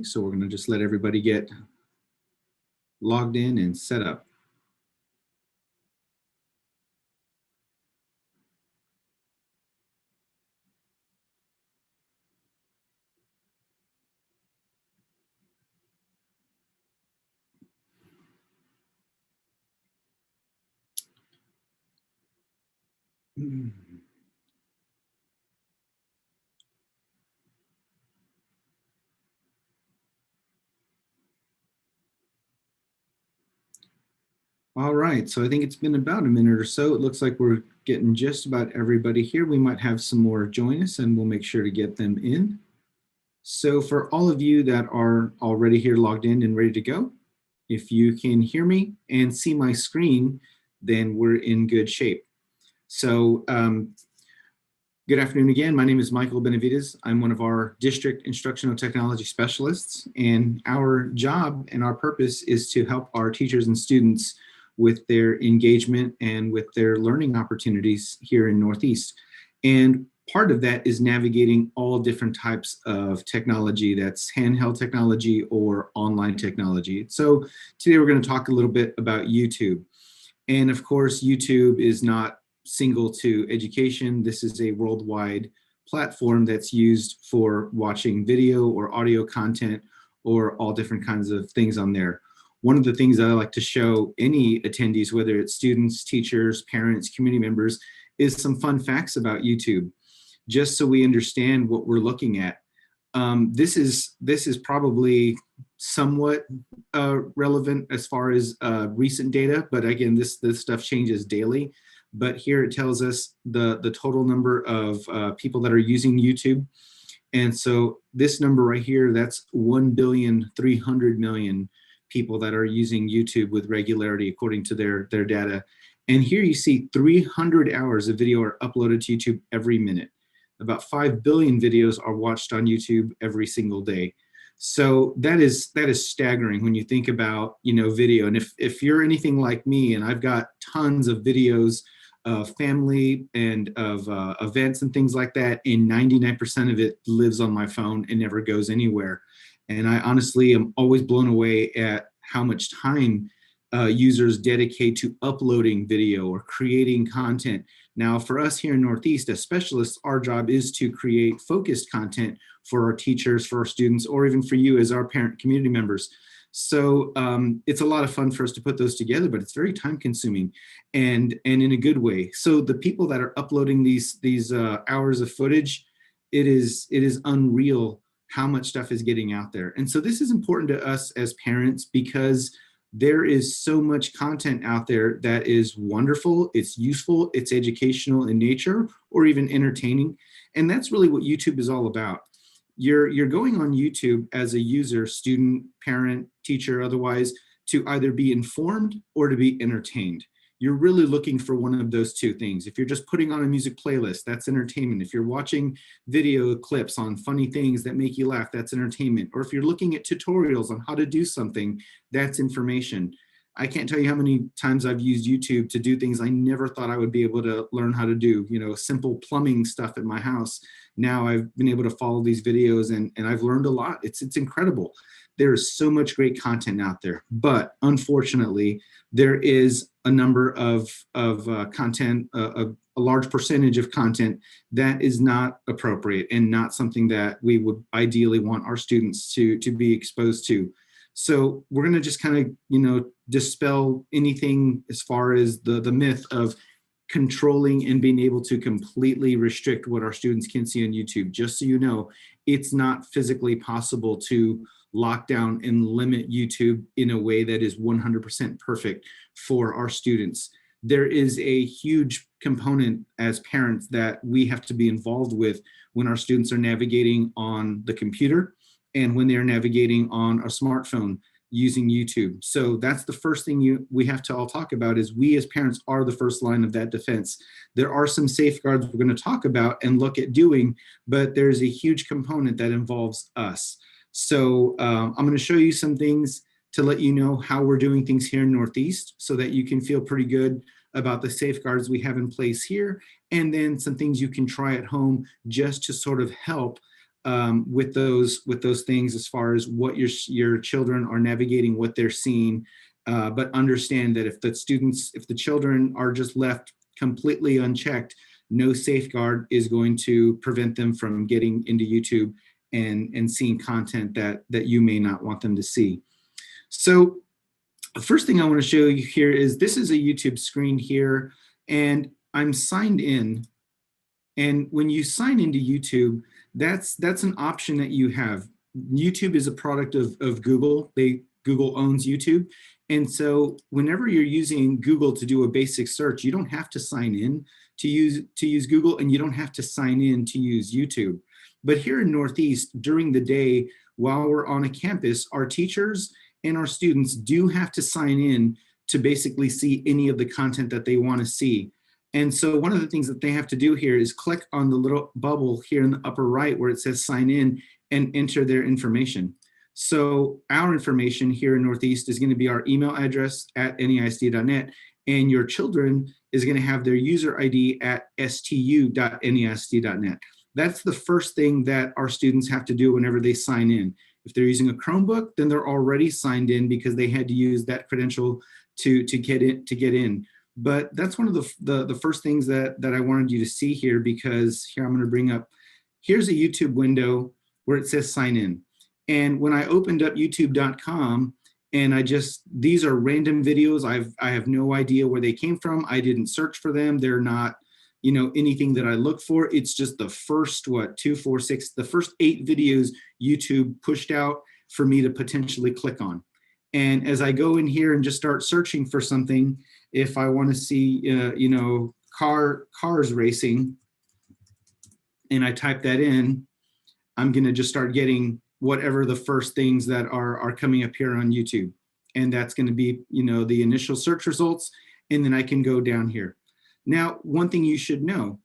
So we're going to just let everybody get logged in and set up. All right, so I think it's been about a minute or so. It looks like we're getting just about everybody here. We might have some more join us and we'll make sure to get them in. So for all of you that are already here logged in and ready to go, if you can hear me and see my screen, then we're in good shape. So good afternoon again. My name is Michael Benavides. I'm one of our district instructional technology specialists, and our job and our purpose is to help our teachers and students with their engagement and with their learning opportunities here in Northeast. And part of that is navigating all different types of technology, that's handheld technology or online technology. So today we're going to talk a little bit about YouTube. And of course, YouTube is not single to education. This is a worldwide platform that's used for watching video or audio content or all different kinds of things on there. One of the things that I like to show any attendees, whether it's students, teachers, parents, community members, is some fun facts about YouTube, just so we understand what we're looking at. This is probably somewhat relevant as far as recent data, but again, this stuff changes daily. But here it tells us the total number of people that are using YouTube. And so this number right here, that's 1,300,000,000 people that are using YouTube with regularity according to their data. And here you see 300 hours of video are uploaded to YouTube every minute. About 5 billion videos are watched on YouTube every single day. So that is staggering when you think about, video. And if you're anything like me, and I've got tons of videos of family and of events and things like that, and 99% of it lives on my phone and never goes anywhere. And I honestly am always blown away at how much time users dedicate to uploading video or creating content. Now, for us here in Northeast as specialists, our job is to create focused content for our teachers, for our students, or even for you as our parent community members. So it's a lot of fun for us to put those together, but it's very time consuming and in a good way. So the people that are uploading these hours of footage, it is unreal how much stuff is getting out there. And so this is important to us as parents because there is so much content out there that is wonderful, it's useful, it's educational in nature, or even entertaining. And that's really what YouTube is all about. You're going on YouTube as a user, student, parent, teacher, otherwise, to either be informed or to be entertained. You're really looking for one of those two things. If you're just putting on a music playlist, that's entertainment. If you're watching video clips on funny things that make you laugh, that's entertainment. Or if you're looking at tutorials on how to do something, that's information. I can't tell you how many times I've used YouTube to do things I never thought I would be able to learn how to do, simple plumbing stuff at my house. Now I've been able to follow these videos and I've learned a lot. It's incredible. There is so much great content out there, but unfortunately, there is a number of content, a large percentage of content that is not appropriate and not something that we would ideally want our students to be exposed to. So we're going to just kind of, dispel anything as far as the myth of controlling and being able to completely restrict what our students can see on YouTube. Just so you know, it's not physically possible to lock down and limit YouTube in a way that is 100% perfect for our students. There is a huge component as parents that we have to be involved with when our students are navigating on the computer and when they're navigating on a smartphone using YouTube. So that's the first thing we have to all talk about is we as parents are the first line of that defense. There are some safeguards we're going to talk about and look at doing, but there's a huge component that involves us. So I'm going to show you some things to let you know how we're doing things here in Northeast so that you can feel pretty good about the safeguards we have in place here, and then some things you can try at home just to sort of help with those things as far as what your children are navigating, what they're seeing. But understand that if the children are just left completely unchecked, no safeguard is going to prevent them from getting into YouTube and seeing content that you may not want them to see. So the first thing I want to show you here is this is a YouTube screen here, and I'm signed in. And when you sign into YouTube, that's an option that you have. YouTube is a product of Google. Google owns YouTube. And so whenever you're using Google to do a basic search, you don't have to sign in to use Google, and you don't have to sign in to use YouTube. But here in Northeast, during the day, while we're on a campus, our teachers and our students do have to sign in to basically see any of the content that they want to see. And so one of the things that they have to do here is click on the little bubble here in the upper right where it says sign in and enter their information. So our information here in Northeast is going to be our email address at neisd.net, and your children is going to have their user ID at stu.neisd.net. That's the first thing that our students have to do whenever they sign in. If they're using a Chromebook, then they're already signed in because they had to use that credential to get in. But that's one of the first things that I wanted you to see here, because here I'm going to bring up, here's a YouTube window where it says sign in. And when I opened up youtube.com, and these are random videos. I have no idea where they came from. I didn't search for them. They're not, anything that I look for. It's just the first, 2, 4, 6, the first 8 videos YouTube pushed out for me to potentially click on. And as I go in here and just start searching for something, if I want to see, cars racing, and I type that in, I'm going to just start getting whatever the first things that are coming up here on YouTube. And that's going to be, the initial search results. And then I can go down here. Now, one thing you should know,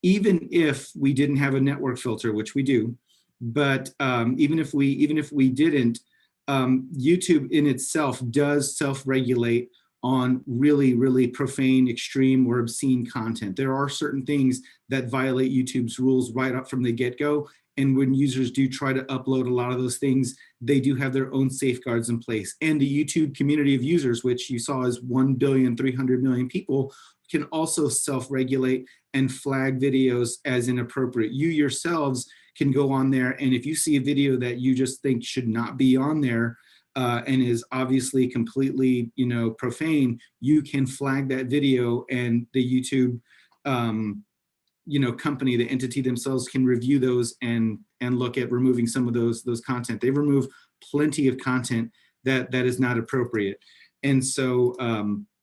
even if we didn't have a network filter, which we do, but even if we didn't, YouTube in itself does self-regulate on really, really profane, extreme, or obscene content. There are certain things that violate YouTube's rules right up from the get-go. And when users do try to upload a lot of those things, they do have their own safeguards in place. And the YouTube community of users, which you saw is 1,300,000,000 people, can also self-regulate and flag videos as inappropriate. You yourselves can go on there, and if you see a video that you just think should not be on there, and is obviously completely, profane, you can flag that video, and the YouTube, company, the entity themselves, can review those and look at removing some of those content. They remove plenty of content that is not appropriate, and so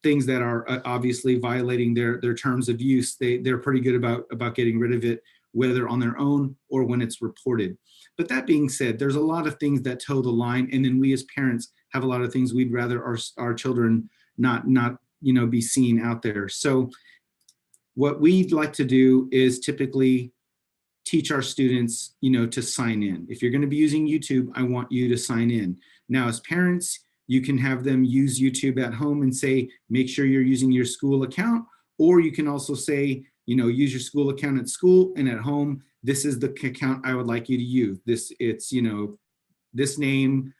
things that are obviously violating their terms of use, they're pretty good about getting rid of it, whether on their own or when it's reported. But that being said, there's a lot of things that toe the line, and then we as parents have a lot of things we'd rather our children not be seen out there. So what we'd like to do is typically teach our students, to sign in. If you're going to be using YouTube, I want you to sign in. Now, as parents, you can have them use YouTube at home and say, make sure you're using your school account, or you can also say, use your school account at school, and at home, this is the account I would like you to use. It's this name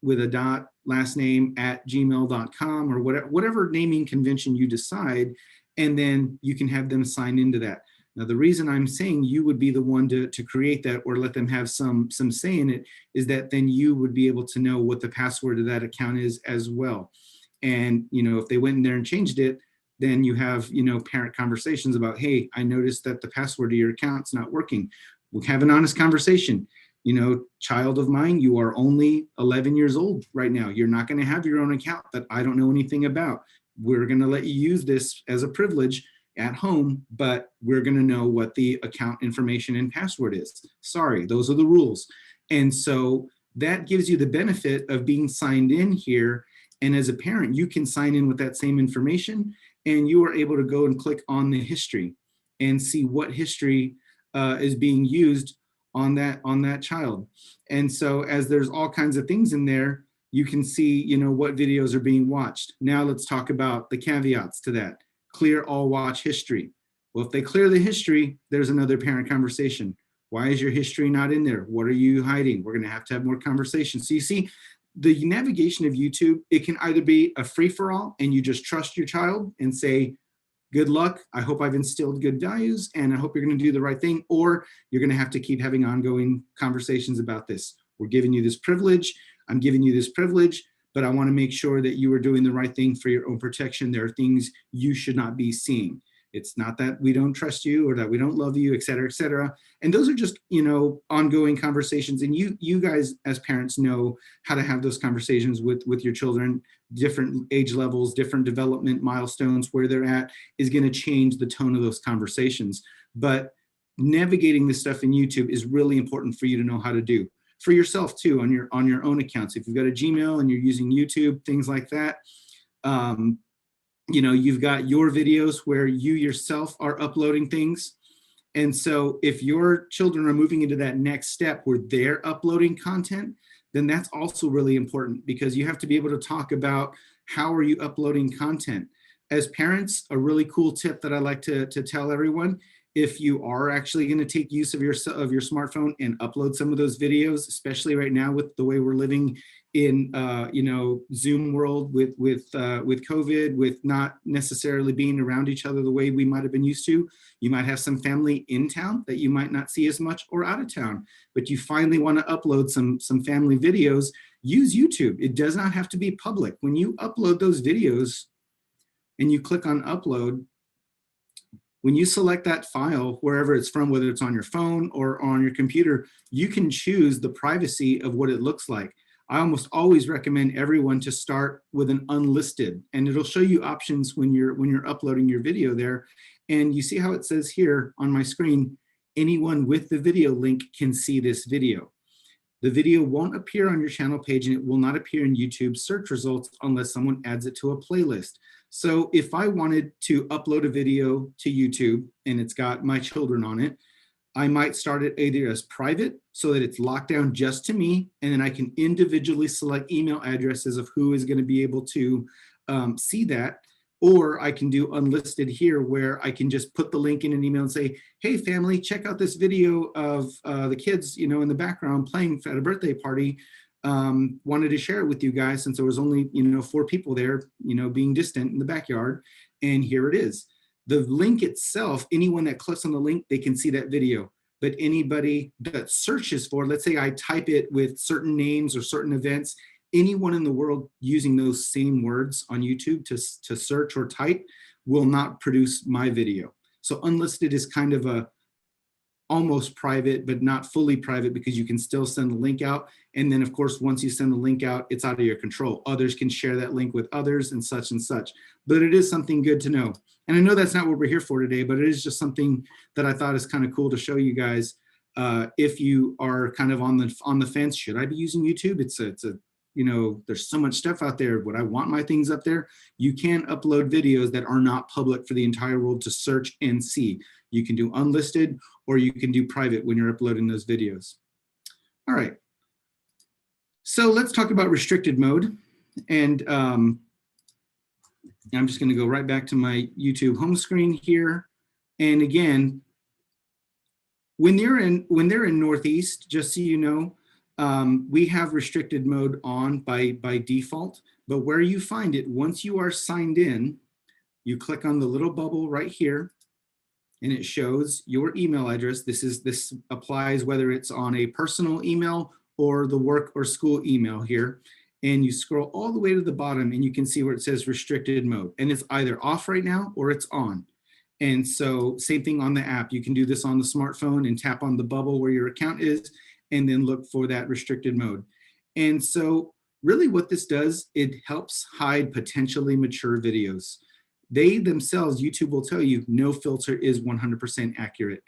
with a dot, last name at gmail.com, or whatever naming convention you decide, and then you can have them sign into that. Now, the reason I'm saying you would be the one to create that, or let them have some say in it, is that then you would be able to know what the password of that account is as well. And, if they went in there and changed it, then you have, parent conversations about, hey, I noticed that the password to your account's not working. We'll have an honest conversation. Child of mine, you are only 11 years old right now. You're not going to have your own account that I don't know anything about. We're going to let you use this as a privilege at home, but we're going to know what the account information and password is. Sorry, those are the rules. And so that gives you the benefit of being signed in here. And as a parent, you can sign in with that same information, and you are able to go and click on the history and see what history is being used on that child. And so as there's all kinds of things in there, you can see, what videos are being watched. Now let's talk about the caveats to that. Clear all watch history. Well, if they clear the history, there's another parent conversation. Why is your history not in there? What are you hiding? We're going to have more conversations. So you see, the navigation of YouTube, it can either be a free-for-all and you just trust your child and say, good luck, I hope I've instilled good values and I hope you're going to do the right thing, or you're going to have to keep having ongoing conversations about this. We're giving you this privilege, I'm giving you this privilege, but I want to make sure that you are doing the right thing for your own protection. There are things you should not be seeing. It's not that we don't trust you or that we don't love you, et cetera, et cetera. And those are just, you know, ongoing conversations. And you guys as parents know how to have those conversations with your children. Different age levels, different development milestones, where they're at is going to change the tone of those conversations. But navigating this stuff in YouTube is really important for you to know how to do. For yourself too, on your own accounts. If you've got a Gmail and you're using YouTube, things like that, you know, you've got your videos where you yourself are uploading things. And so if your children are moving into that next step where they're uploading content, then that's also really important, because you have to be able to talk about how are you uploading content. As parents, a really cool tip that I like to tell everyone, if you are actually going to take use of your smartphone and upload some of those videos, especially right now with the way we're living in you know, Zoom world with COVID, with not necessarily being around each other the way we might have been used to. You might have some family in town that you might not see as much, or out of town, but you finally want to upload some family videos. Use YouTube. It does not have to be public. When you upload those videos and you click on upload, when you select that file, wherever it's from, whether it's on your phone or on your computer, you can choose the privacy of what it looks like. I almost always recommend everyone to start with an unlisted, and it'll show you options when you're uploading your video there. And you see how it says here on my screen, anyone with the video link can see this video. The video won't appear on your channel page, and it will not appear in YouTube search results unless someone adds it to a playlist. So if I wanted to upload a video to YouTube and it's got my children on it, I might start it either as private so that it's locked down just to me, and then I can individually select email addresses of who is going to be able to see that. Or I can do unlisted here, where I can just put the link in an email and say, hey family, check out this video of the kids, you know, in the background playing at a birthday party. Wanted to share it with you guys since there was only, you know, 4 people there, you know, being distant in the backyard. And here it is. The link itself, anyone that clicks on the link, they can see that video. But anybody that searches for, let's say I type it with certain names or certain events, anyone in the world using those same words on YouTube to search or type will not produce my video. So unlisted is kind of a almost private, but not fully private, because you can still send the link out. And then of course, once you send the link out, it's out of your control. Others can share that link with others and such and such. But it is something good to know. And I know that's not what we're here for today, but it is just something that I thought is kind of cool to show you guys. If you are kind of on the fence, should I be using YouTube? It's a you know, there's so much stuff out there. Would I want my things up there? You can upload videos that are not public for the entire world to search and see. You can do unlisted, or you can do private when you're uploading those videos. All right. So let's talk about restricted mode. And I'm just going to go right back to my YouTube home screen here. And again, when they're in Northeast, just so you know, we have restricted mode on by default, but where you find it, once you are signed in, you click on the little bubble right here, and it shows your email address. This applies whether it's on a personal email or the work or school email here. And you scroll all the way to the bottom and you can see where it says restricted mode, and it's either off right now or it's on. And so same thing on the app. You can do this on the smartphone and tap on the bubble where your account is, and then look for that restricted mode. And so really what this does, it helps hide potentially mature videos. They themselves, YouTube will tell you, no filter is 100% accurate,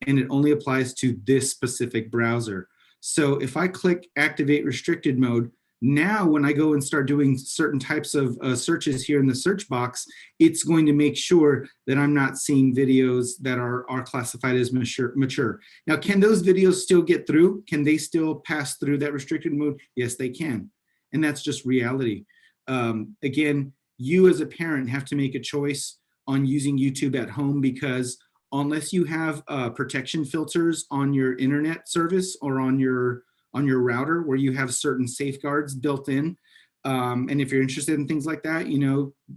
and it only applies to this specific browser. So if I click activate restricted mode, now when I go and start doing certain types of searches here in the search box, it's going to make sure that I'm not seeing videos that are classified as mature. Now, can those videos still get through? Can they still pass through that restricted mode? Yes, they can. And that's just reality. Again, you as a parent have to make a choice on using YouTube at home, because unless you have protection filters on your internet service or on your router where you have certain safeguards built in. And if you're interested in things like that,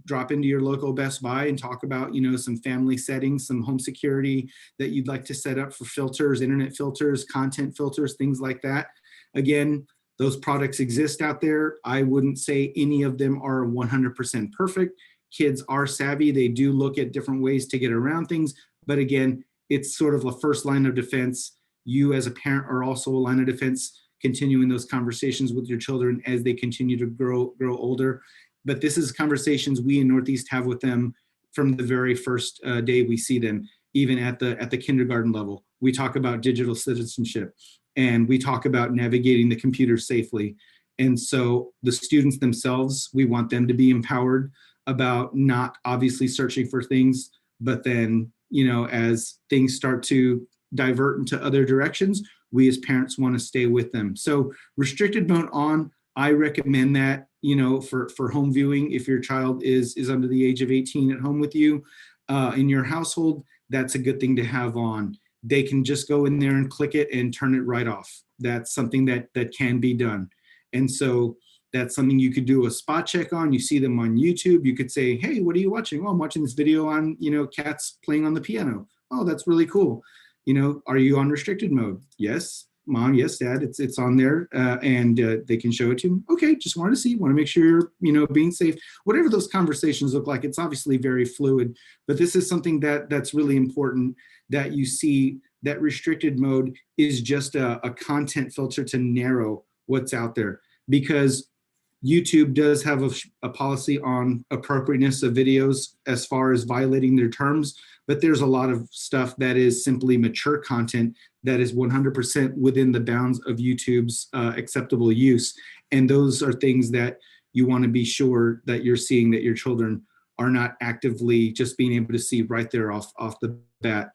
drop into your local Best Buy and talk about, some family settings, some home security that you'd like to set up for filters, internet filters, content filters, things like that. Again, those products exist out there. I wouldn't say any of them are 100% perfect. Kids are savvy. They do look at different ways to get around things. But again, it's sort of a first line of defense. You as a parent are also a line of defense, continuing those conversations with your children as they continue to grow older. But this is conversations we in Northeast have with them from the very first day we see them, even at the kindergarten level. We talk about digital citizenship, and we talk about navigating the computer safely. And so the students themselves, we want them to be empowered about not obviously searching for things, but then, as things start to divert into other directions, we as parents want to stay with them. So restricted mode on, I recommend that, for home viewing. If your child is under the age of 18 at home with you in your household, that's a good thing to have on. They can just go in there and click it and turn it right off. That's something that can be done. And so that's something you could do a spot check on. You see them on YouTube. You could say, hey, what are you watching? Oh, I'm watching this video on, cats playing on the piano. Oh, that's really cool. Are you on restricted mode? Yes, Mom. Yes, Dad. It's on there, and they can show it to them. Okay, just want to make sure you're, being safe. Whatever those conversations look like, it's obviously very fluid, but this is something that's really important, that you see that restricted mode is just a content filter to narrow what's out there, because YouTube does have a policy on appropriateness of videos as far as violating their terms, but there's a lot of stuff that is simply mature content that is 100% within the bounds of YouTube's acceptable use. And those are things that you want to be sure that you're seeing, that your children are not actively just being able to see right there off the bat.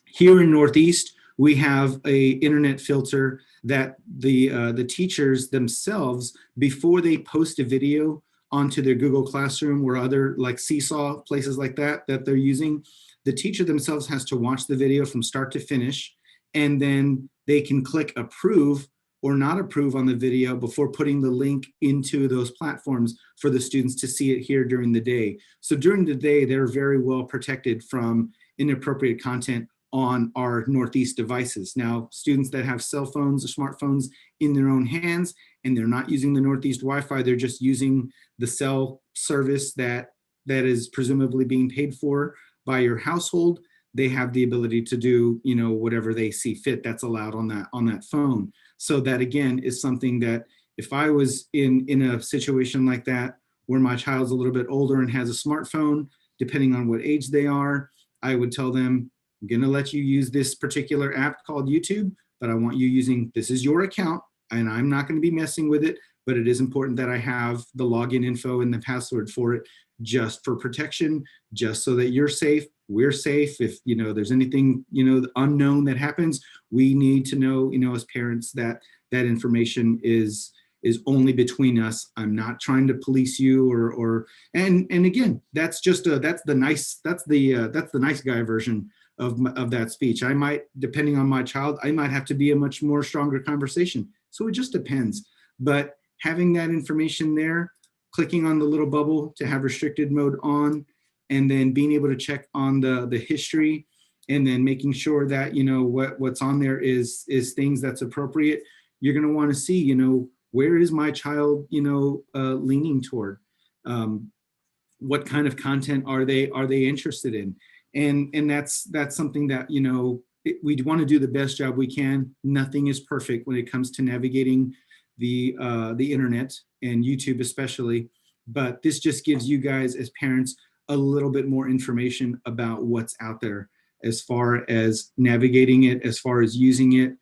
Here in Northeast, we have a internet filter that the teachers themselves, before they post a video onto their Google Classroom or other like Seesaw, places like that they're using, the teacher themselves has to watch the video from start to finish, and then they can click approve or not approve on the video before putting the link into those platforms for the students to see it here during the day. So during the day, they're very well protected from inappropriate content on our Northeast devices. Now, students that have cell phones or smartphones in their own hands and they're not using the Northeast Wi-Fi, they're just using the cell service that is presumably being paid for by your household, they have the ability to do, whatever they see fit that's allowed on that phone. So that again is something that if I was in a situation like that where my child's a little bit older and has a smartphone, depending on what age they are, I would tell them, I'm going to let you use this particular app called YouTube, but I want you using, this is your account and I'm not going to be messing with it, but it is important that I have the login info and the password for it just for protection, just so that you're safe, we're safe. If, there's anything, unknown that happens, we need to know, as parents that information is only between us. I'm not trying to police you and again, that's the nice guy version of that speech. I might, depending on my child, I might have to be a much more stronger conversation. So it just depends. But having that information there, clicking on the little bubble to have restricted mode on, and then being able to check on the history, and then making sure that, what's on there is things that's appropriate. You're going to want to see, where is my child, leaning toward? What kind of content are they interested in? And that's something that, we want to do the best job we can. Nothing is perfect when it comes to navigating the internet and YouTube especially, but this just gives you guys as parents a little bit more information about what's out there as far as navigating it, as far as using it.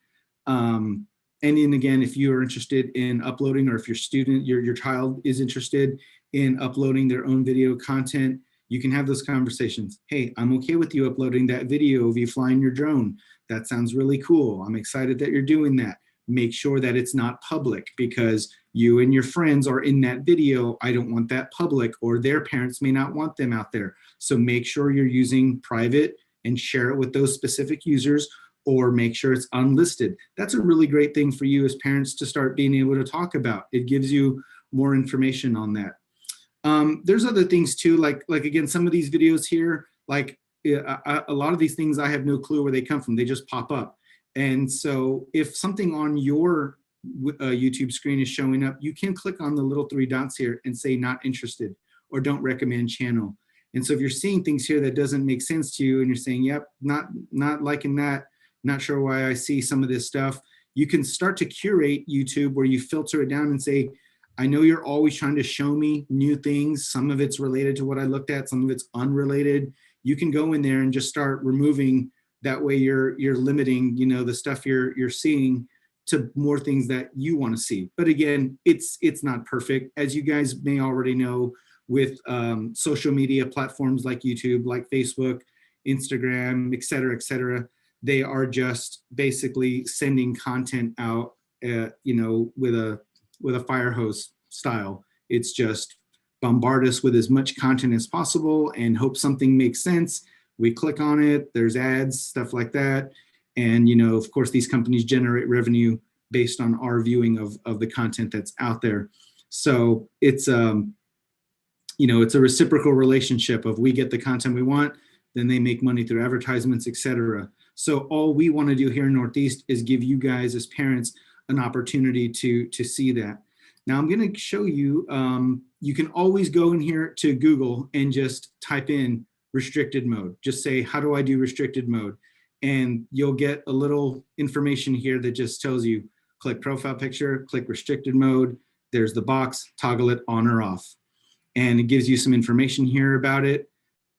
And then again, if you are interested in uploading, or if your child is interested in uploading their own video content, you can have those conversations. Hey, I'm okay with you uploading that video of you flying your drone. That sounds really cool. I'm excited that you're doing that. Make sure that it's not public, because you and your friends are in that video. I don't want that public, or their parents may not want them out there. So make sure you're using private, and share it with those specific users, or make sure it's unlisted. That's a really great thing for you as parents to start being able to talk about. It gives you more information on that. There's other things too, like again, some of these videos here, like a lot of these things, I have no clue where they come from. They just pop up. And so if something on your YouTube screen is showing up, you can click on the little three dots here and say not interested or don't recommend channel. And so if you're seeing things here that doesn't make sense to you and you're saying, yep, not liking that, not sure why I see some of this stuff, you can start to curate YouTube where you filter it down and say, I know you're always trying to show me new things. Some of it's related to what I looked at, some of it's unrelated. You can go in there and just start removing. That way you're limiting, you know, the stuff you're seeing to more things that you want to see. But again, it's not perfect. As you guys may already know, with social media platforms like YouTube, like Facebook, Instagram, et cetera, they are just basically sending content out, you know, with a fire hose style. It's just bombard us with as much content as possible and hope something makes sense. We click on it, there's ads, stuff like that. And, you know, of course, these companies generate revenue based on our viewing of the content that's out there. So it's, you know, it's a reciprocal relationship of we get the content we want, then they make money through advertisements, et cetera. So all we want to do here in Northeast is give you guys as parents an opportunity to see that. Now I'm going to show you, you can always go in here to Google and just type in restricted mode. Just say, how do I do restricted mode? And you'll get a little information here that just tells you, click profile picture, click restricted mode. There's the box, toggle it on or off. And it gives you some information here about it.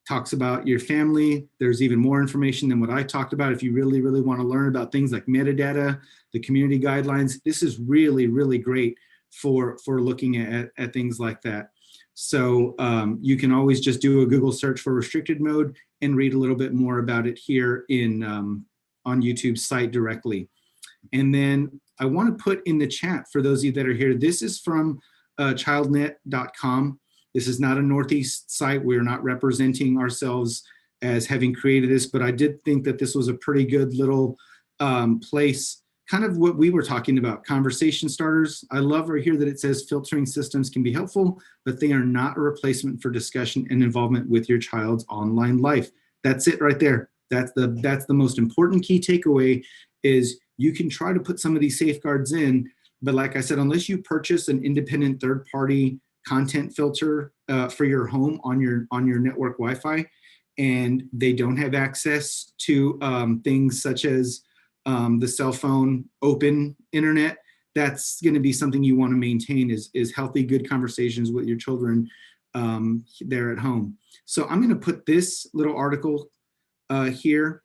Talks about your family. There's even more information than what I talked about. If you really want to learn about things like metadata, the community guidelines, this is really great for looking at things like that. So you can always just do a Google search for restricted mode and read a little bit more about it here in on YouTube's site directly. And then I want to put in the chat for those of you that are here, this is from childnet.com. This is not a Northeast site. We're not representing ourselves as having created this, but I did think that this was a pretty good little place, kind of what we were talking about, conversation starters. I love right here that it says filtering systems can be helpful, but they are not a replacement for discussion and involvement with your child's online life. That's it right there. That's the most important key takeaway is you can try to put some of these safeguards in, but like I said, unless you purchase an independent third-party content filter for your home on your network Wi-Fi, and they don't have access to things such as the cell phone open internet, that's going to be something you want to maintain is healthy, good conversations with your children there at home. So I'm going to put this little article here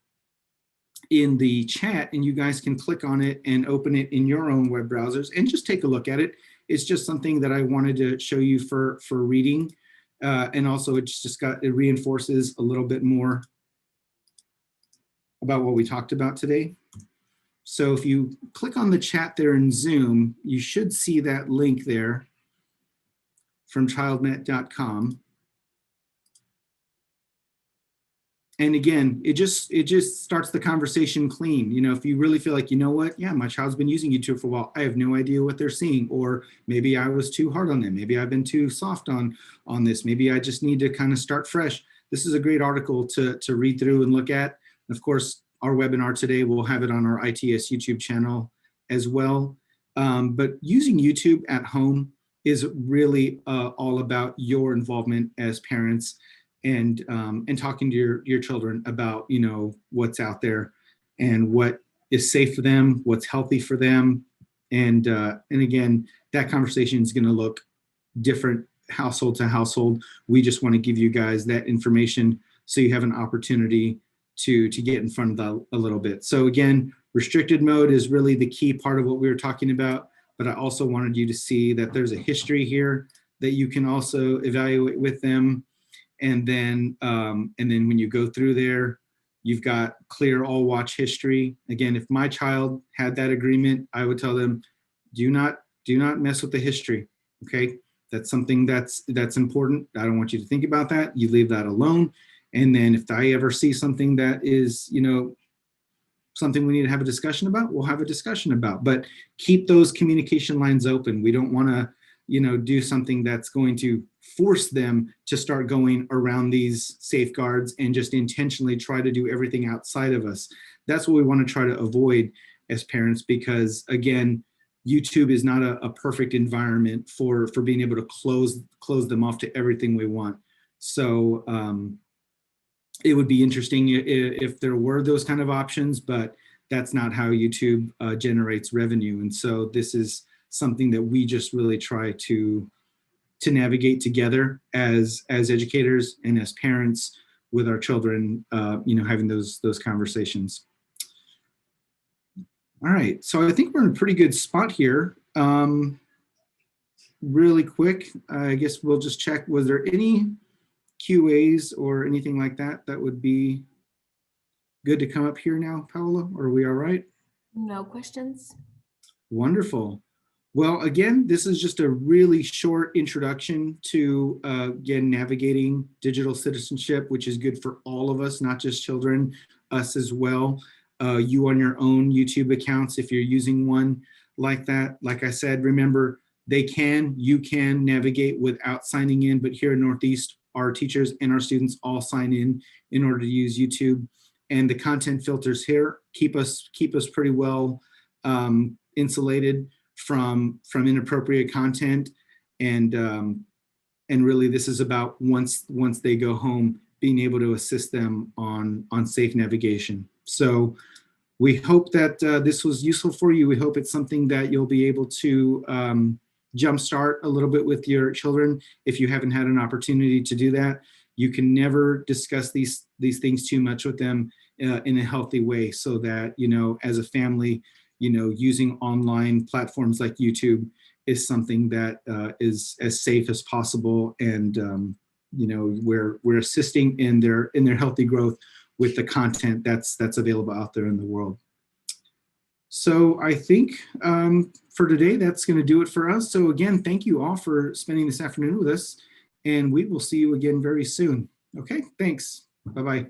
in the chat, and you guys can click on it and open it in your own web browsers and just take a look at it. It's just something that I wanted to show you for reading. And also it reinforces a little bit more about what we talked about today. So if you click on the chat there in Zoom, you should see that link there from childnet.com. And again, it just starts the conversation clean. You know, if you really feel like, you know what, yeah, my child's been using YouTube for a while, I have no idea what they're seeing, or maybe I was too hard on them, maybe I've been too soft on this, maybe I just need to kind of start fresh. This is a great article to read through and look at. Of course, our webinar today, we'll have it on our ITS YouTube channel as well. But using YouTube at home is really all about your involvement as parents, and talking to your children about, you know, what's out there and what is safe for them, what's healthy for them. And again, that conversation is going to look different household to household. We just want to give you guys that information so you have an opportunity to get in front of that a little bit. So again, restricted mode is really the key part of what we were talking about, but I also wanted you to see that there's a history here that you can also evaluate with them. And then when you go through there, you've got clear all watch history. Again, if my child had that agreement, I would tell them, do not mess with the history. Okay, that's something that's important. I don't want you to think about that. You leave that alone. And then if I ever see something that is, something we need to have a discussion about, we'll have a discussion about. But keep those communication lines open. We don't want to, do something that's going to force them to start going around these safeguards and just intentionally try to do everything outside of us. That's what we want to try to avoid as parents, because again, YouTube is not a perfect environment for being able to close them off to everything we want. So it would be interesting if there were those kind of options, but that's not how YouTube generates revenue. And so this is something that we just really try to navigate together as educators and as parents with our children, having those conversations. All right, so I think we're in a pretty good spot here. Really quick, I guess we'll just check, was there any QAs or anything like that that would be good to come up here now, Paola? Or are we all right? No questions. Wonderful. Well, again, this is just a really short introduction to, again, navigating digital citizenship, which is good for all of us, not just children, us as well. You on your own YouTube accounts, if you're using one like that, like I said, remember, you can navigate without signing in, but here in Northeast, our teachers and our students all sign in order to use YouTube. And the content filters here keep us pretty well insulated from inappropriate content. And really this is about once they go home, being able to assist them on safe navigation. So we hope that this was useful for you. We hope it's something that you'll be able to jumpstart a little bit with your children. If you haven't had an opportunity to do that, you can never discuss these things too much with them in a healthy way, so that, as a family, using online platforms like YouTube is something that is as safe as possible. And, we're assisting in their healthy growth with the content that's available out there in the world. So I think for today, that's going to do it for us. So again, thank you all for spending this afternoon with us, and we will see you again very soon. Okay, thanks. Bye-bye.